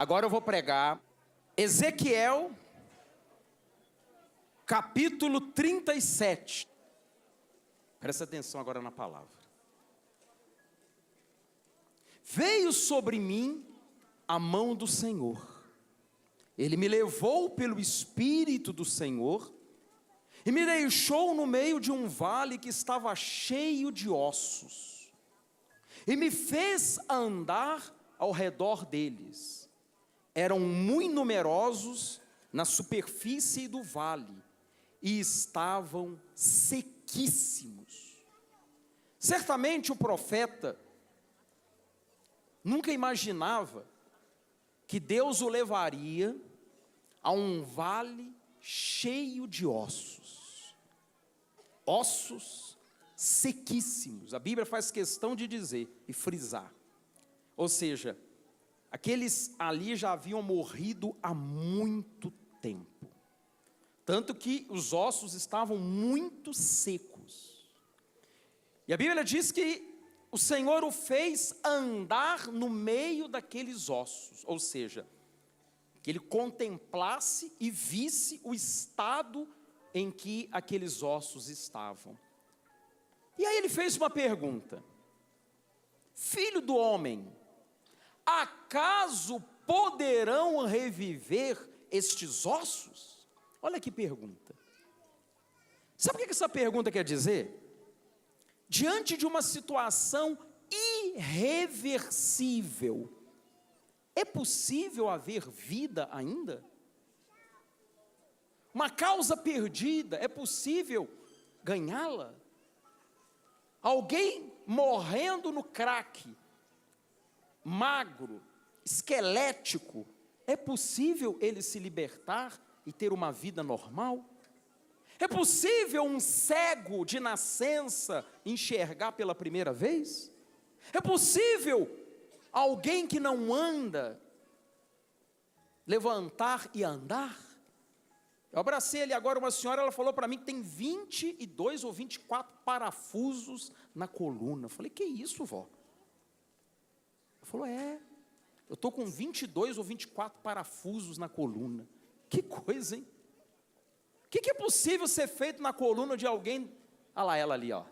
Agora eu vou pregar Ezequiel, capítulo 37. Presta atenção agora na palavra. Veio sobre mim a mão do Senhor. Ele me levou pelo Espírito do Senhor e me deixou no meio de um vale que estava cheio de ossos. E me fez andar ao redor deles. Eram muito numerosos na superfície do vale e estavam sequíssimos. Certamente o profeta nunca imaginava que Deus o levaria a um vale cheio de ossos. Ossos sequíssimos. A Bíblia faz questão de dizer e frisar. Ou seja, aqueles ali já haviam morrido há muito tempo. Tanto que os ossos estavam muito secos. E a Bíblia diz que o Senhor o fez andar no meio daqueles ossos. Ou seja, que ele contemplasse e visse o estado em que aqueles ossos estavam. E aí ele fez uma pergunta: filho do homem, acaso poderão reviver estes ossos? Olha que pergunta. Sabe o que essa pergunta quer dizer? Diante de uma situação irreversível, é possível haver vida ainda? Uma causa perdida, é possível ganhá-la? Alguém morrendo no crack, magro, esquelético, é possível ele se libertar e ter uma vida normal? É possível um cego de nascença enxergar pela primeira vez? É possível alguém que não anda levantar e andar? Eu abracei ali agora uma senhora, ela falou para mim que tem 22 ou 24 parafusos na coluna. Eu falei, que isso, vó? Ela falou, eu estou com 22 ou 24 parafusos na coluna. Que coisa, hein? O que é possível ser feito na coluna de alguém? Olha lá ela ali, ó.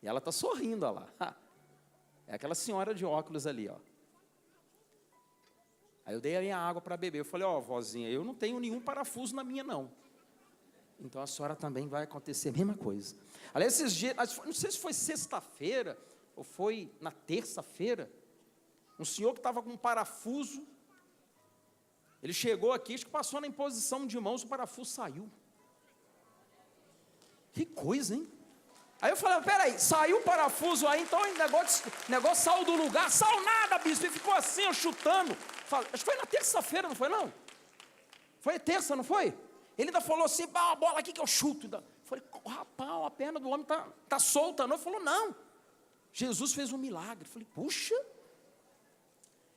E ela está sorrindo, olha lá. É aquela senhora de óculos ali, ó. Aí eu dei a minha água para beber. Eu falei, vozinha, eu não tenho nenhum parafuso na minha, não. Então a senhora também vai acontecer a mesma coisa. Aliás, esses dias, não sei se foi sexta-feira, ou foi na terça-feira, um senhor que estava com um parafuso, ele chegou aqui, acho que passou na imposição de mãos, o parafuso saiu. Que coisa, hein? Aí eu falei, peraí, saiu o parafuso aí, então o negócio saiu do lugar. Saiu nada, bispo, ele ficou assim, ó, chutando. Falei, acho que foi na terça-feira, não foi não? Foi terça, não foi? Ele ainda falou assim, a bola aqui que eu chuto. Eu falei, rapaz, a perna do homem tá solta, não? Ele falou, não, Jesus fez um milagre. Eu falei, puxa,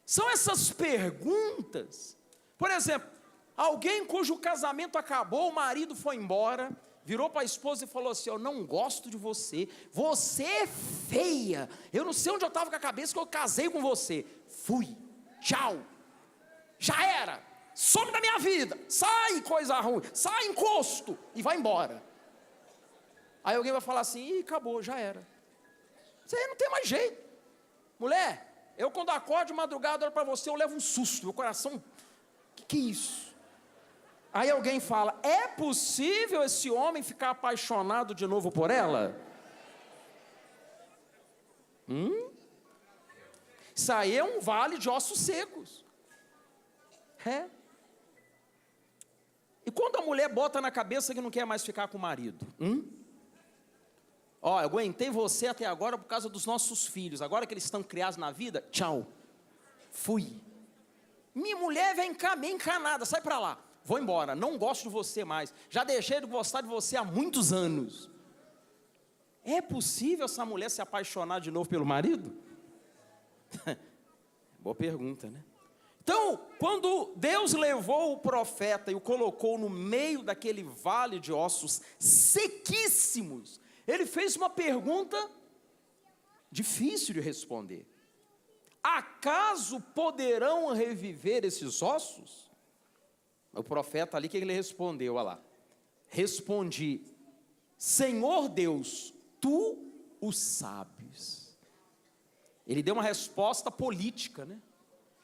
são essas perguntas. Por exemplo, alguém cujo casamento acabou, o marido foi embora, virou para a esposa e falou assim, eu não gosto de você, você é feia, eu não sei onde eu estava com a cabeça que eu casei com você, fui, tchau, já era, some da minha vida, sai coisa ruim, sai encosto, e vai embora. Aí alguém vai falar assim, acabou, já era. Isso aí não tem mais jeito. Mulher, eu quando acordo de madrugada, olho para você, eu levo um susto, meu coração, que é isso? Aí alguém fala, é possível esse homem ficar apaixonado de novo por ela? Isso aí é um vale de ossos secos. E quando a mulher bota na cabeça que não quer mais ficar com o marido? Eu aguentei você até agora por causa dos nossos filhos, agora que eles estão criados na vida, tchau, fui. Minha mulher vem cá, bem encanada, sai para lá. Vou embora, não gosto de você mais. Já deixei de gostar de você há muitos anos. É possível essa mulher se apaixonar de novo pelo marido? Boa pergunta, né? Então, quando Deus levou o profeta e o colocou no meio daquele vale de ossos sequíssimos, ele fez uma pergunta difícil de responder. acaso poderão reviver esses ossos? O profeta ali, o que ele respondeu? Olha lá. Respondi: Senhor Deus, tu o sabes. Ele deu uma resposta política, né?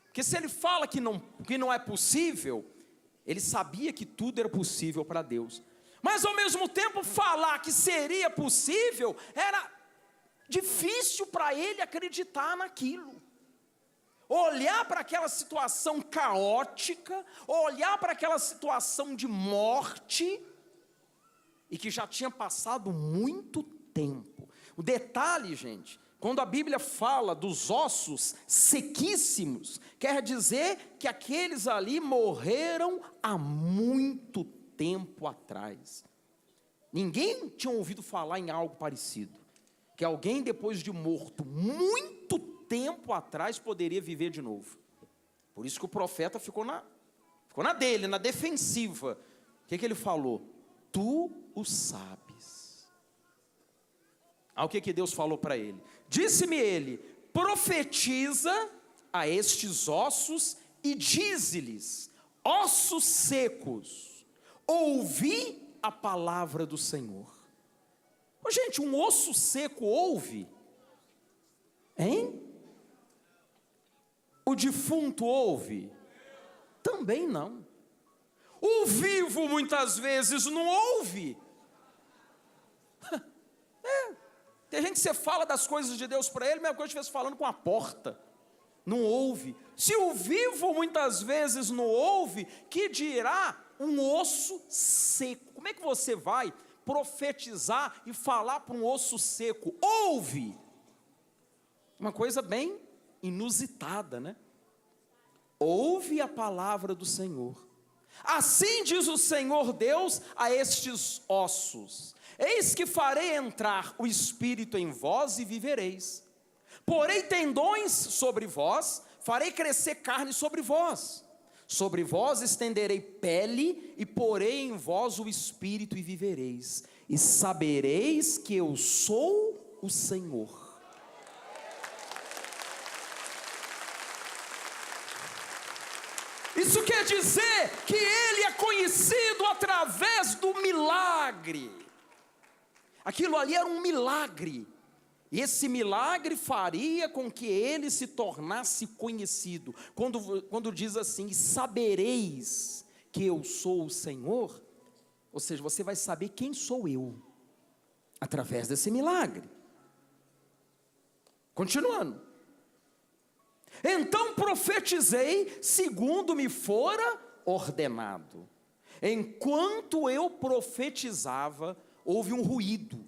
Porque se ele fala que não é possível, ele sabia que tudo era possível para Deus. Mas ao mesmo tempo falar que seria possível, era difícil para ele acreditar naquilo. Olhar para aquela situação caótica, olhar para aquela situação de morte, e que já tinha passado muito tempo. O detalhe, gente, quando a Bíblia fala dos ossos sequíssimos, quer dizer que aqueles ali morreram há muito tempo atrás. Ninguém tinha ouvido falar em algo parecido, que alguém depois de morto muito tempo atrás poderia viver de novo. Por isso que o profeta ficou na dele, na defensiva. O que ele falou? Tu o sabes. O que Deus falou para ele? Disse-me ele: profetiza a estes ossos e dize-lhes: ossos secos, ouvi a palavra do Senhor. Gente, um osso seco ouve? Hein? O defunto ouve? Também não. O vivo muitas vezes não ouve. Tem gente que você fala das coisas de Deus para ele, mesma coisa que estivesse falando com a porta. Não ouve. Se o vivo muitas vezes não ouve, que dirá um osso seco? Como é que você vai profetizar e falar para um osso seco? Ouve! Uma coisa bem inusitada, né? Ouve a palavra do Senhor. Assim diz o Senhor Deus a estes ossos: eis que farei entrar o Espírito em vós e vivereis. Porei tendões sobre vós, farei crescer carne sobre vós. Sobre vós estenderei pele e porei em vós o Espírito e vivereis. E sabereis que eu sou o Senhor. Isso quer dizer que ele é conhecido através do milagre. Aquilo ali era um milagre. E esse milagre faria com que ele se tornasse conhecido. Quando diz assim: sabereis que eu sou o Senhor, ou seja, você vai saber quem sou eu, através desse milagre. Continuando. Então profetizei segundo me fora ordenado. Enquanto eu profetizava, houve um ruído,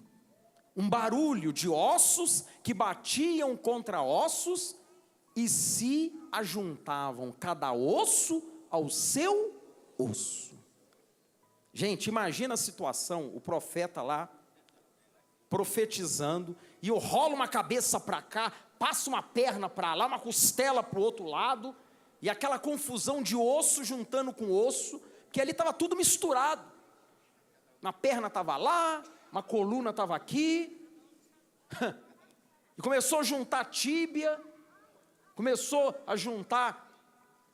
um barulho de ossos que batiam contra ossos e se ajuntavam, cada osso ao seu osso. Gente, imagina a situação, o profeta lá, profetizando, e eu rolo uma cabeça para cá, passa uma perna para lá, uma costela para o outro lado, e aquela confusão de osso juntando com osso, que ali estava tudo misturado. Uma perna estava lá, uma coluna estava aqui, e começou a juntar tíbia, começou a juntar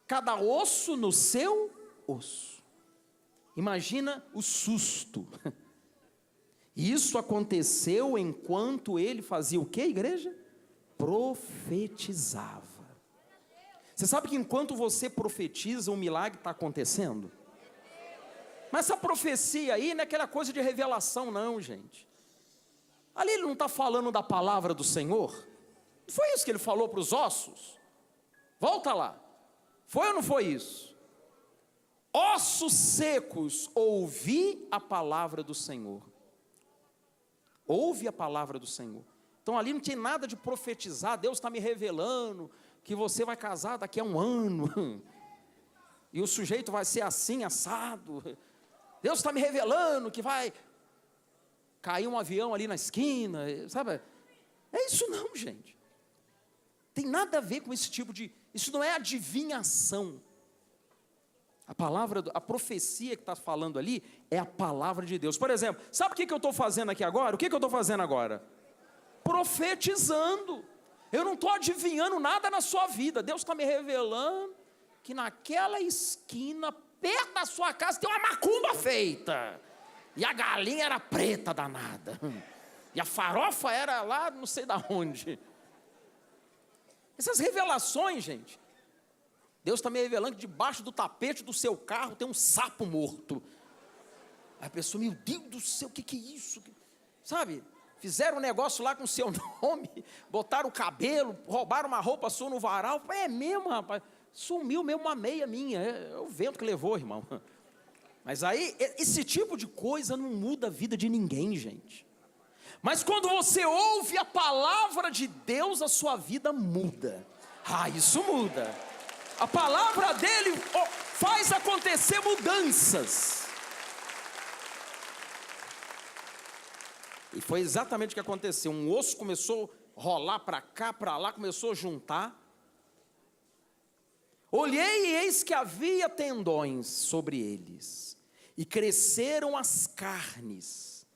cada osso no seu osso. Imagina o susto. Isso aconteceu enquanto ele fazia o que, igreja? Profetizava. Você sabe que enquanto você profetiza, um milagre está acontecendo? Mas essa profecia aí não é aquela coisa de revelação não, gente. Ali ele não está falando da palavra do Senhor? Não foi isso que ele falou para os ossos? Volta lá. Foi ou não foi isso? Ossos secos, ouvi a palavra do Senhor. Ouve a palavra do Senhor. Então ali não tem nada de profetizar. Deus está me revelando que você vai casar daqui a um ano. E o sujeito vai ser assim, assado. Deus está me revelando que vai cair um avião ali na esquina, sabe? É isso não, gente. Tem nada a ver com esse tipo de... Isso não é adivinhação. A palavra, a profecia que está falando ali é a palavra de Deus. Por exemplo, sabe o que eu estou fazendo aqui agora? O que eu estou fazendo agora? Profetizando. Eu não estou adivinhando nada na sua vida. Deus está me revelando que naquela esquina, perto da sua casa, tem uma macumba feita. E a galinha era preta danada. E a farofa era lá não sei da onde. Essas revelações, gente. Deus está me revelando que debaixo do tapete do seu carro tem um sapo morto. Aí a pessoa, meu Deus do céu, o que é isso? Sabe? Fizeram um negócio lá com o seu nome, botaram o cabelo, roubaram uma roupa sua no varal. É mesmo, rapaz. Sumiu mesmo uma meia minha. É o vento que levou, irmão. Mas aí, esse tipo de coisa não muda a vida de ninguém, gente. Mas quando você ouve a palavra de Deus, a sua vida muda. Ah, isso muda. A palavra dele faz acontecer mudanças. E foi exatamente o que aconteceu. Um osso começou a rolar para cá, para lá, começou a juntar. Olhei e eis que havia tendões sobre eles, e cresceram as carnes,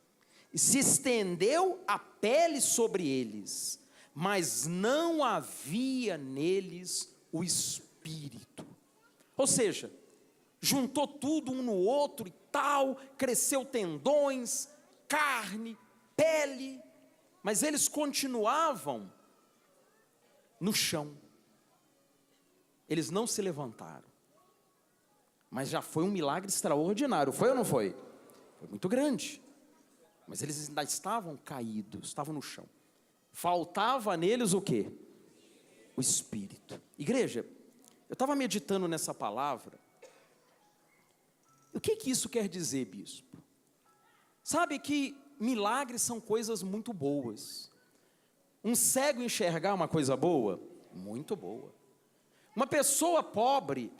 e se estendeu a pele sobre eles, mas não havia neles o espírito. Ou seja, juntou tudo um no outro e tal, cresceu tendões, carne, pele, mas eles continuavam no chão. Eles não se levantaram. Mas já foi um milagre extraordinário, foi ou não foi? Foi muito grande. Mas eles ainda estavam caídos, estavam no chão. Faltava neles o quê? O Espírito. Igreja, eu estava meditando nessa palavra. O que isso quer dizer, bispo? Sabe que milagres são coisas muito boas. Um cego enxergar uma coisa boa? Muito boa. Uma pessoa pobre,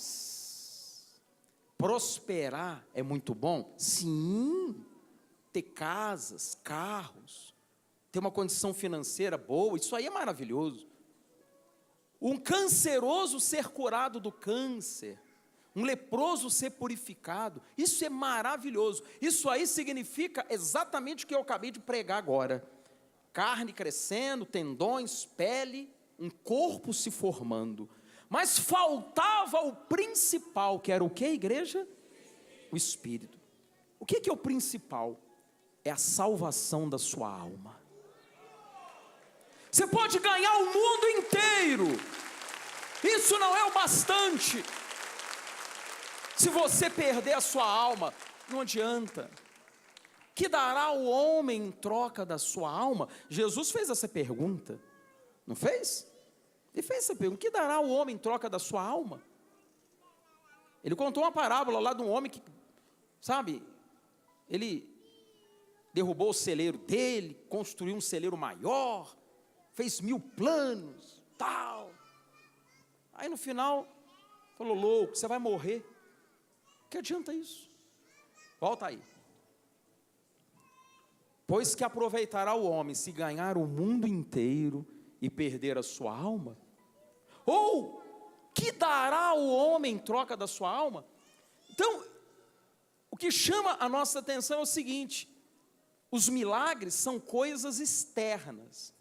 prosperar é muito bom? Sim. Ter casas, carros, ter uma condição financeira boa, isso aí é maravilhoso. Um canceroso ser curado do câncer, um leproso ser purificado, isso é maravilhoso. Isso aí significa exatamente o que eu acabei de pregar agora. Carne crescendo, tendões, pele, um corpo se formando. Mas faltava o principal, que era o que, igreja? O Espírito. O que é o principal? É a salvação da sua alma. Você pode ganhar o mundo inteiro, isso não é o bastante. Se você perder a sua alma, não adianta. Que dará o homem em troca da sua alma? Jesus fez essa pergunta, não fez? Ele fez essa pergunta: que dará o homem em troca da sua alma? Ele contou uma parábola lá de um homem que, sabe, ele derrubou o celeiro dele, construiu um celeiro maior, fez 1000 planos, tal. Aí no final, falou: louco, você vai morrer. Que adianta isso? Volta aí. Pois que aproveitará o homem se ganhar o mundo inteiro e perder a sua alma? Ou que dará o homem em troca da sua alma? Então, o que chama a nossa atenção é o seguinte: os milagres são coisas externas.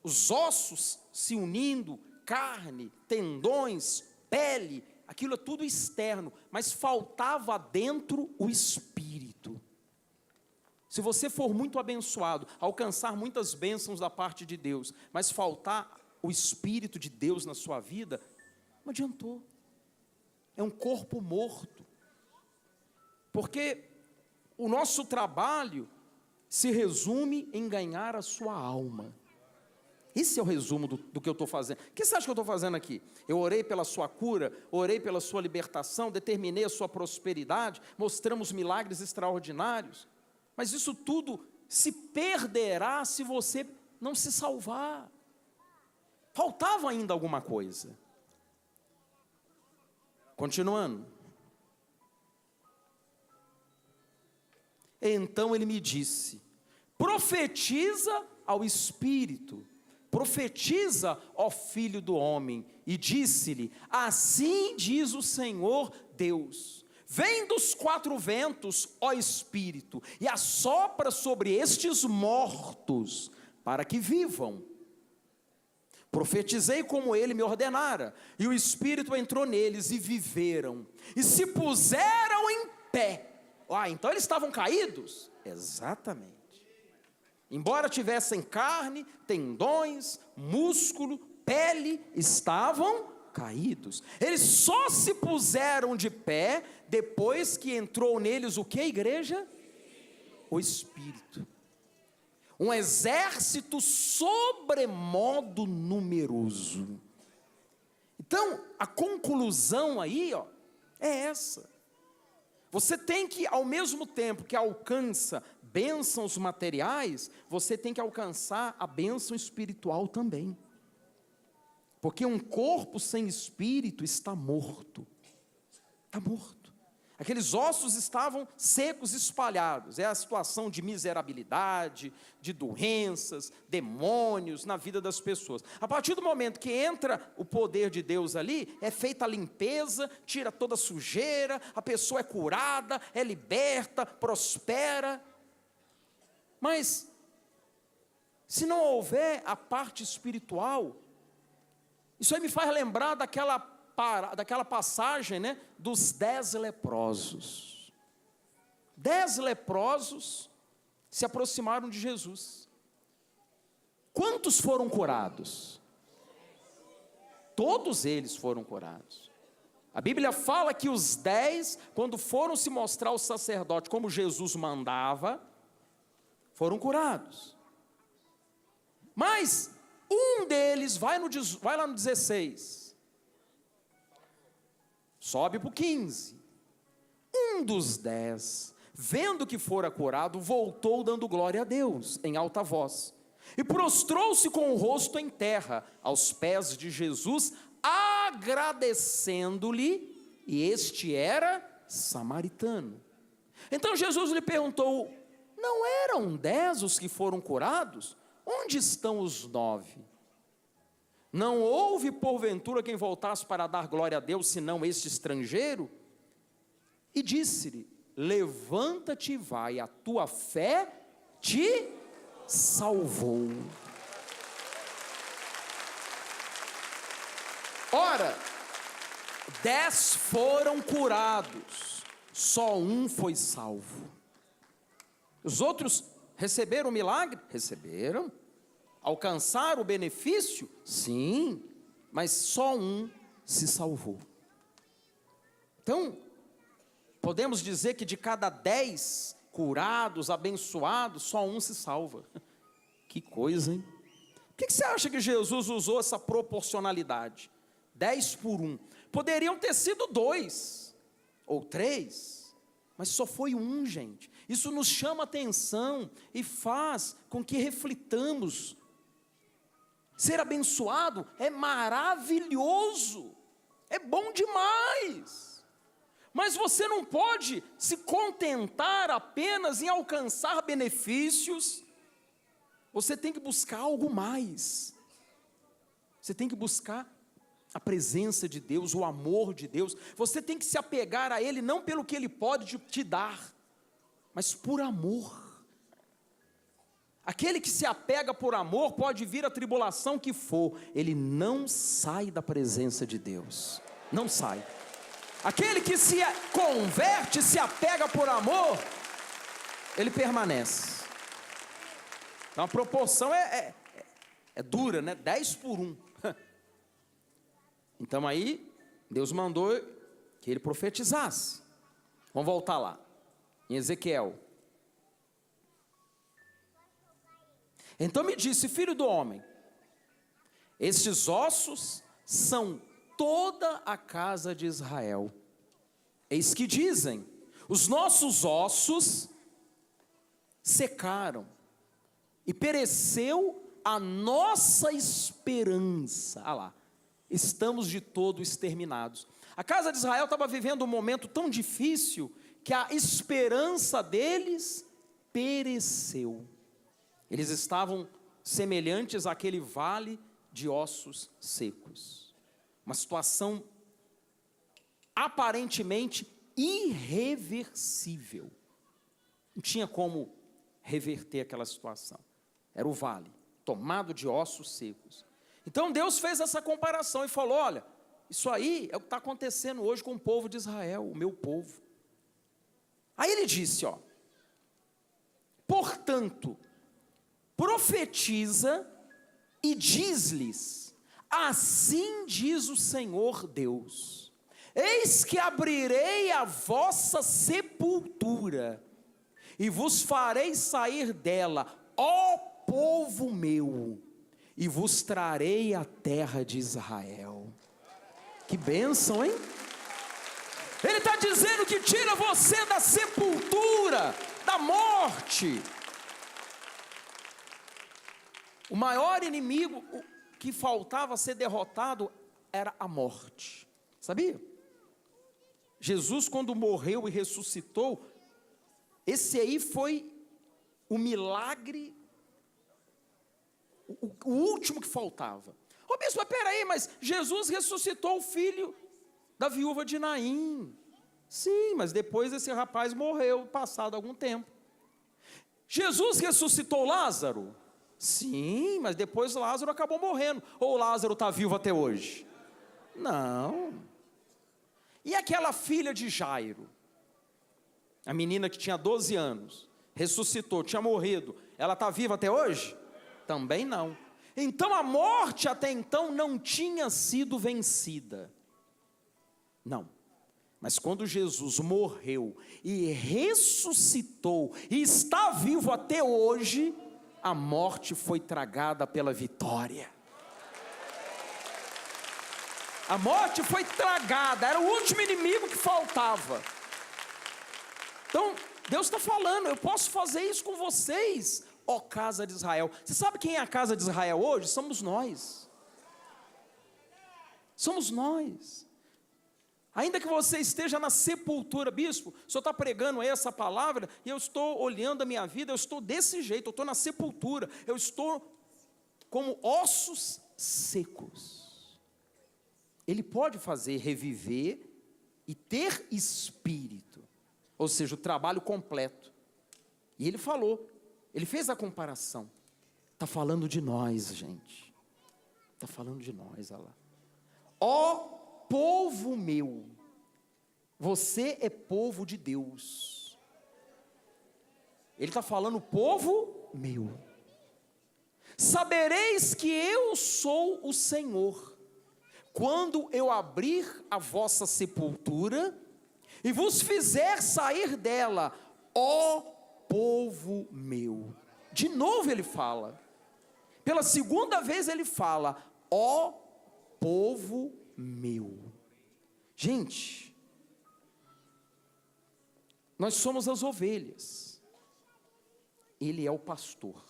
Os ossos se unindo, carne, tendões, pele, aquilo é tudo externo, mas faltava dentro o Espírito. Se você for muito abençoado, alcançar muitas bênçãos da parte de Deus, mas faltar o Espírito de Deus na sua vida, não adiantou. É um corpo morto. Porque o nosso trabalho se resume em ganhar a sua alma. Esse é o resumo do que eu estou fazendo. O que você acha que eu estou fazendo aqui? Eu orei pela sua cura, orei pela sua libertação, determinei a sua prosperidade, mostramos milagres extraordinários. Mas isso tudo se perderá se você não se salvar. Faltava ainda alguma coisa. Continuando. Então ele me disse: profetiza ao Espírito, profetiza, ó filho do homem, e disse-lhe: assim diz o Senhor Deus, vem dos 4 ventos, ó Espírito, e assopra sobre estes mortos, para que vivam. Profetizei como ele me ordenara, e o Espírito entrou neles e viveram, e se puseram em pé. Então eles estavam caídos? Exatamente. Embora tivessem carne, tendões, músculo, pele, estavam caídos. Eles só se puseram de pé depois que entrou neles o que, igreja? O Espírito. Um exército sobremodo numeroso. Então, a conclusão aí, é essa. Você tem que, ao mesmo tempo que alcança bênçãos materiais, você tem que alcançar a bênção espiritual também. Porque um corpo sem espírito está morto. Está morto. Aqueles ossos estavam secos, espalhados. É a situação de miserabilidade, de doenças, demônios na vida das pessoas. A partir do momento que entra o poder de Deus ali, é feita a limpeza, tira toda a sujeira, a pessoa é curada, é liberta, prospera. Mas, se não houver a parte espiritual, isso aí me faz lembrar daquela passagem, dos 10 leprosos. 10 leprosos se aproximaram de Jesus. Quantos foram curados? Todos eles foram curados. A Bíblia fala que os 10, quando foram se mostrar ao sacerdote como Jesus mandava, foram curados. Mas um deles, vai lá no 16, sobe para o 15. Um dos 10, vendo que fora curado, voltou dando glória a Deus, em alta voz, e prostrou-se com o rosto em terra, aos pés de Jesus, agradecendo-lhe, e este era samaritano. Então Jesus lhe perguntou: não eram 10 os que foram curados? Onde estão os 9? Não houve porventura quem voltasse para dar glória a Deus, senão este estrangeiro? E disse-lhe: levanta-te e vai, a tua fé te salvou. Ora, 10 foram curados, só um foi salvo. Os outros receberam o milagre? Receberam. Alcançaram o benefício? Sim, mas só um se salvou. Então, podemos dizer que de cada 10 curados, abençoados, só um se salva. Que coisa, hein? Por que você acha que Jesus usou essa proporcionalidade? 10 por 1. Poderiam ter sido 2 ou 3, mas só foi um, gente. Isso nos chama atenção e faz com que reflitamos. Ser abençoado é maravilhoso, é bom demais, mas você não pode se contentar apenas em alcançar benefícios. Você tem que buscar algo mais. Você tem que buscar a presença de Deus, o amor de Deus. Você tem que se apegar a Ele, não pelo que Ele pode te dar, mas por amor. Aquele que se apega por amor, pode vir a tribulação que for, ele não sai da presença de Deus, não sai. Aquele que se converte, se apega por amor, ele permanece. Então a proporção é dura, 10 por 1. Então aí, Deus mandou que ele profetizasse. Vamos voltar lá, em Ezequiel. Então me disse: filho do homem, estes ossos são toda a casa de Israel. Eis que dizem: os nossos ossos secaram, e pereceu a nossa esperança. Lá, estamos de todo exterminados. A casa de Israel estava vivendo um momento tão difícil, que a esperança deles pereceu. Eles estavam semelhantes àquele vale de ossos secos. Uma situação aparentemente irreversível. Não tinha como reverter aquela situação. Era o vale, tomado de ossos secos. Então Deus fez essa comparação e falou: olha, isso aí é o que está acontecendo hoje com o povo de Israel, o meu povo. Aí ele disse, ó: portanto, profetiza e diz-lhes: assim diz o Senhor Deus, eis que abrirei a vossa sepultura, e vos farei sair dela, ó povo meu, e vos trarei a terra de Israel. Que bênção, hein? Ele está dizendo que tira você da sepultura, da morte. O maior inimigo que faltava ser derrotado era a morte. Sabia? Jesus, quando morreu e ressuscitou, esse aí foi o milagre, o último que faltava. Ô bispo, peraí, mas Jesus ressuscitou o filho da viúva de Naim. Sim, mas depois esse rapaz morreu, passado algum tempo. Jesus ressuscitou Lázaro? Sim, mas depois Lázaro acabou morrendo. Ou Lázaro está vivo até hoje? Não. E aquela filha de Jairo? A menina que tinha 12 anos, ressuscitou, tinha morrido. Ela está viva até hoje? Também não. Então a morte até então não tinha sido vencida. Não. Mas quando Jesus morreu e ressuscitou e está vivo até hoje, a morte foi tragada pela vitória. A morte foi tragada, era o último inimigo que faltava. Então, Deus está falando: eu posso fazer isso com vocês, ó casa de Israel. Você sabe quem é a casa de Israel hoje? Somos nós. Somos nós. Ainda que você esteja na sepultura, bispo, o senhor está pregando essa palavra, e eu estou olhando a minha vida, eu estou desse jeito, eu estou na sepultura, eu estou como ossos secos. Ele pode fazer reviver e ter espírito, ou seja, o trabalho completo. E ele falou, ele fez a comparação. Está falando de nós, gente. Está falando de nós, olha lá. Ó povo meu, você é povo de Deus. Ele está falando povo meu. Sabereis que eu sou o Senhor, quando eu abrir a vossa sepultura e vos fizer sair dela, ó povo meu. De novo ele fala, pela segunda vez ele fala, ó povo meu. Gente, nós somos as ovelhas, ele é o pastor.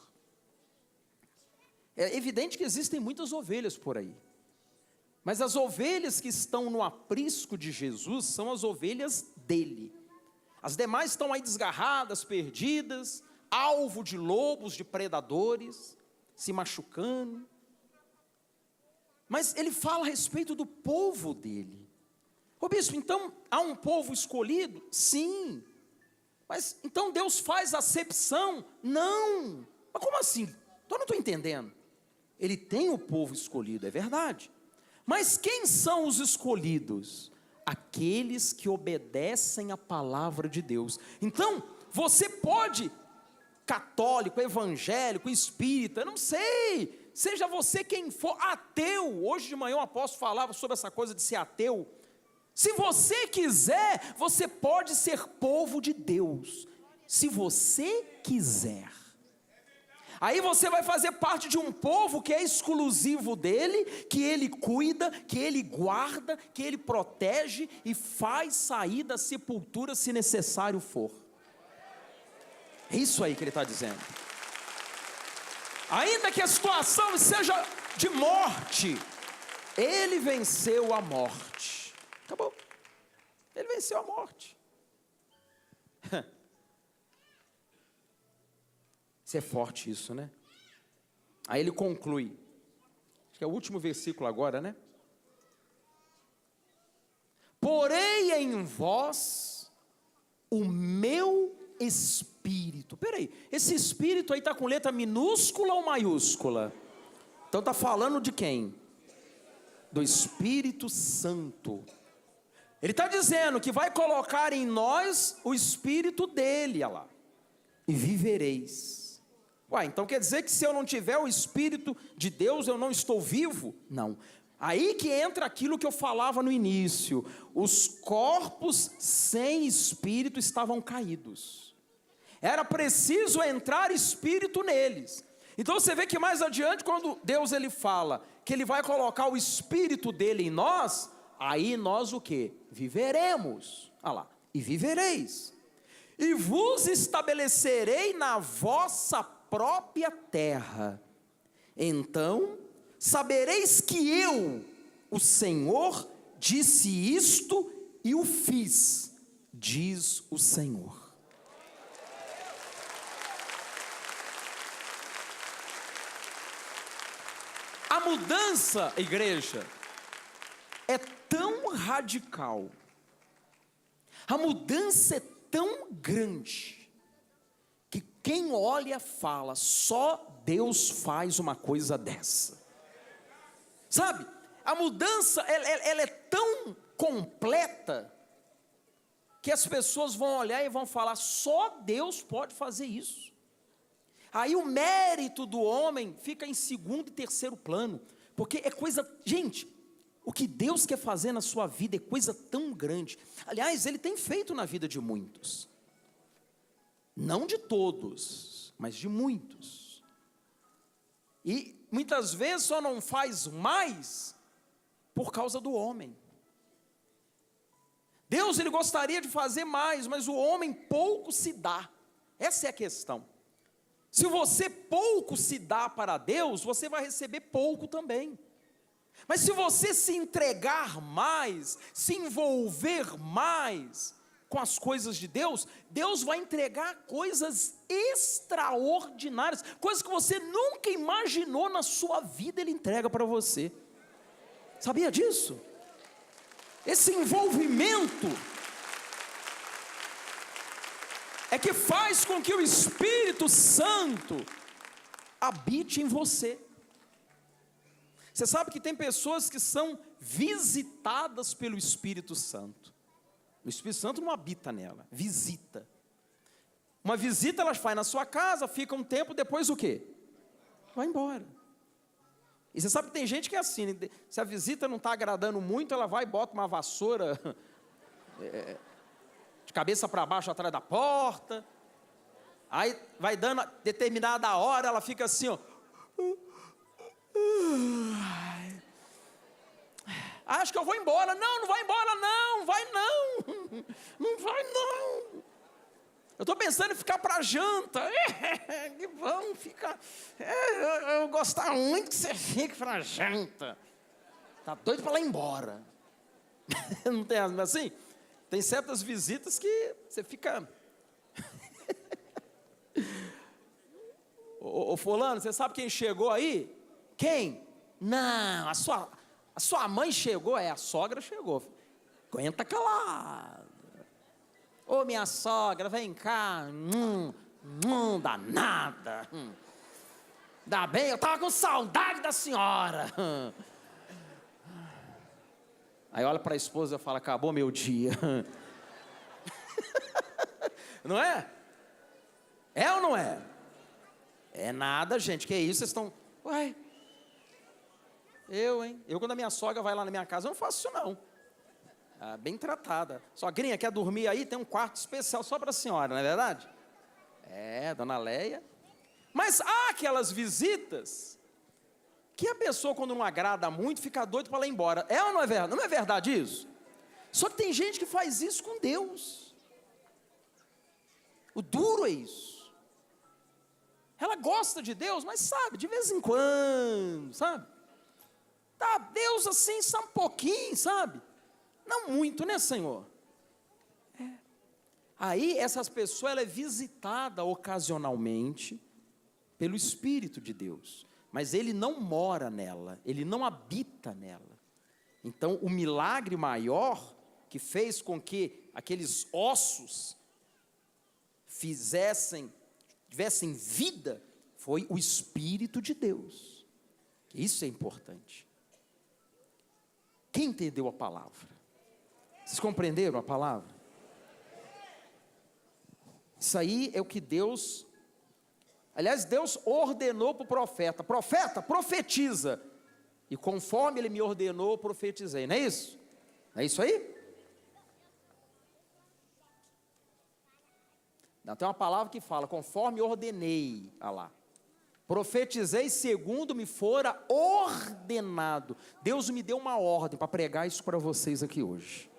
É evidente que existem muitas ovelhas por aí, mas as ovelhas que estão no aprisco de Jesus são as ovelhas dele. As demais estão aí desgarradas, perdidas, alvo de lobos, de predadores, se machucando. Mas ele fala a respeito do povo dele. Ô bispo, então há um povo escolhido? Sim. Mas então Deus faz acepção? Não. Mas como assim? Eu não estou entendendo. Ele tem o povo escolhido, é verdade. Mas quem são os escolhidos? Aqueles que obedecem a palavra de Deus. Então, você pode, católico, evangélico, espírita, não sei, seja você quem for, ateu. Hoje de manhã o apóstolo falava sobre essa coisa de ser ateu. Se você quiser, você pode ser povo de Deus, se você quiser. Aí você vai fazer parte de um povo que é exclusivo dele, que ele cuida, que ele guarda, que ele protege e faz sair da sepultura se necessário for. É isso aí que ele está dizendo. Ainda que a situação seja de morte, ele venceu a morte. Acabou. Ele venceu a morte. Isso é forte isso, né? Aí ele conclui. Acho que é o último versículo agora, né? Porei em vós o meu espírito. Peraí, esse espírito aí está com letra minúscula ou maiúscula? Então está falando de quem? Do Espírito Santo. Ele está dizendo que vai colocar em nós o Espírito dele, olha lá, e vivereis. Ué, então quer dizer que se eu não tiver o Espírito de Deus, eu não estou vivo? Não. Aí que entra aquilo que eu falava no início. Os corpos sem Espírito estavam caídos. Era preciso entrar Espírito neles. Então você vê que mais adiante, quando Deus ele fala que ele vai colocar o Espírito dele em nós, aí nós o quê? Viveremos. Olha lá, e vivereis. E vos estabelecerei na vossa própria terra. Então sabereis que eu, o Senhor, disse isto e o fiz, diz o Senhor. A mudança, igreja, é tão radical, a mudança é tão grande, que quem olha fala, só Deus faz uma coisa dessa. Sabe, a mudança, ela é tão completa, que as pessoas vão olhar e vão falar, só Deus pode fazer isso. Aí o mérito do homem fica em segundo e terceiro plano, porque é coisa, gente, o que Deus quer fazer na sua vida é coisa tão grande. Aliás, Ele tem feito na vida de muitos, não de todos, mas de muitos, e muitas vezes só não faz mais por causa do homem. Deus, Ele gostaria de fazer mais, mas o homem pouco se dá, essa é a questão. Se você pouco se dá para Deus, você vai receber pouco também. Mas se você se entregar mais, se envolver mais com as coisas de Deus, Deus vai entregar coisas extraordinárias, coisas que você nunca imaginou na sua vida, Ele entrega para você. Sabia disso? Esse envolvimento é que faz com que o Espírito Santo habite em você. Você sabe que tem pessoas que são visitadas pelo Espírito Santo. O Espírito Santo não habita nela, visita. Uma visita ela faz na sua casa, fica um tempo, depois o quê? Vai embora. E você sabe que tem gente que é assim, se a visita não está agradando muito, ela vai e bota uma vassoura de cabeça para baixo atrás da porta, aí vai dando determinada hora, ela fica assim, ó, acho que eu vou embora. Não, não vai embora não, vai não, não vai não, eu estou pensando em ficar para janta. Que bom ficar, eu gostava muito que você fique para janta, está doido para ir embora. Não tem assim? Tem certas visitas que você fica... Ô fulano, você sabe quem chegou aí? Quem? Não, a sua mãe chegou, a sogra chegou. Aguenta calado. Ô minha sogra, vem cá. Danada. Dá bem, eu estava com saudade da senhora. Aí olha para a esposa e fala, acabou meu dia. Não é? É ou não é? É nada, gente, que isso, vocês estão... Uai, eu quando a minha sogra vai lá na minha casa, eu não faço isso não. Bem tratada. Sogrinha, quer dormir aí? Tem um quarto especial só para a senhora, não é verdade? Dona Leia. Mas há aquelas visitas que a pessoa, quando não agrada muito, fica doido para ela ir embora. É ou não é verdade? Não é verdade isso? Só que tem gente que faz isso com Deus. O duro é isso. Ela gosta de Deus, mas sabe, de vez em quando, sabe? Tá, Deus assim, só um pouquinho, sabe? Não muito, né, Senhor? Aí, essas pessoas, ela é visitada ocasionalmente pelo Espírito de Deus. Mas Ele não mora nela, Ele não habita nela. Então, o milagre maior que fez com que aqueles ossos tivessem vida, foi o Espírito de Deus, Isso é importante. Quem entendeu a palavra? Vocês compreenderam a palavra? Isso aí é o que Deus... Aliás, Deus ordenou para o profeta: profeta, profetiza. E conforme Ele me ordenou, eu profetizei. Não é isso? Não é isso aí? Não, tem uma palavra que fala: conforme ordenei. Olha lá. Profetizei segundo me fora ordenado. Deus me deu uma ordem para pregar isso para vocês aqui hoje.